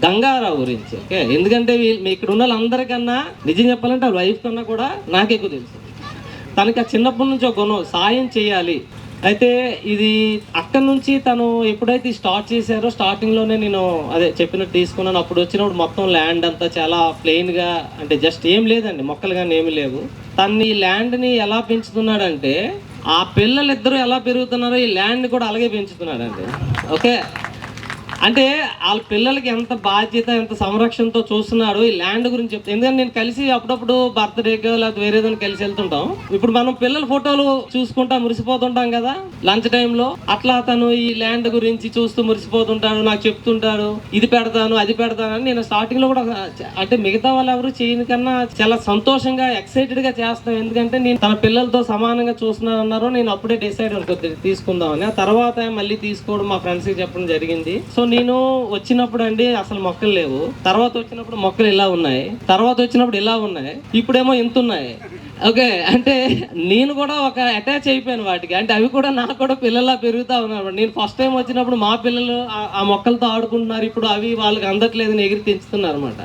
గంగారావు గురించి. ఓకే, ఎందుకంటే ఇక్కడ ఉన్న వాళ్ళందరికన్నా నిజం చెప్పాలంటే ఆ వైఫ్ కన్నా కూడా నాకు ఎక్కువ తెలుసు. తనకి ఆ చిన్నప్పటి నుంచి ఒక గుణం సాయం చేయాలి. అయితే ఇది అక్కడి నుంచి తను ఎప్పుడైతే స్టార్ట్ చేశారో స్టార్టింగ్లోనే నేను అదే చెప్పినట్టు తీసుకున్నాను. అప్పుడు వచ్చినప్పుడు మొత్తం ల్యాండ్ అంతా చాలా ప్లెయిన్గా, అంటే జస్ట్ ఏం లేదండి, మొక్కలు కానీ ఏమి లేవు. తను ఈ ల్యాండ్ని ఎలా పెంచుతున్నాడంటే ఆ పిల్లలిద్దరూ ఎలా పెరుగుతున్నారో ఈ ల్యాండ్ని కూడా అలాగే పెంచుతున్నాడండి. ఓకే, అంటే వాళ్ళ పిల్లలకి ఎంత బాధ్యత, ఎంత సంరక్షణతో చూస్తున్నాడు. ఈ ల్యాండ్ గురించి చెప్తాను, ఎందుకంటే నేను కలిసి అప్పుడప్పుడు బర్త్డేకో లేకపోతే వేరేదని కలిసి వెళ్తుంటాం. ఇప్పుడు మనం పిల్లల ఫోటోలు చూసుకుంటా మురిసిపోతుంటాం కదా లంచ్ టైంలో, అట్లా తను ఈ ల్యాండ్ గురించి చూస్తూ మురిసిపోతుంటాడు, నాకు చెప్తుంటాడు ఇది పెడతాను అది పెడతానని. నేను స్టార్టింగ్ లో కూడా అంటే మిగతా వాళ్ళు ఎవరు చేయని కన్నా చాలా సంతోషంగా ఎక్సైటెడ్ గా చేస్తాం, ఎందుకంటే నేను తన పిల్లలతో సమానంగా చూస్తున్నాను అన్నారు. నేను అప్పుడే డిసైడ్ అనుకుంది తీసుకుందామని. ఆ తర్వాత మళ్ళీ తీసుకోవడం మా ఫ్రెండ్స్ కి చెప్పడం జరిగింది. సో నేను వచ్చినప్పుడు అండి అసలు మొక్కలు లేవు, తర్వాత వచ్చినప్పుడు మొక్కలు ఇలా ఉన్నాయి, తర్వాత వచ్చినప్పుడు ఇలా ఉన్నాయి, ఇప్పుడేమో ఇంత ఉన్నాయి. ఓకే, అంటే నేను కూడా ఒక అటాచ్ అయిపోయాను వాటికి. అంటే అవి కూడా నాకు కూడా పిల్లల్లా పెరుగుతా ఉన్నారు. నేను ఫస్ట్ టైం వచ్చినప్పుడు మా పిల్లలు ఆ మొక్కలతో ఆడుకుంటున్నారు, ఇప్పుడు అవి వాళ్ళకి అందట్లేదని ఎగిరి తెంచుతున్నారు అనమాట.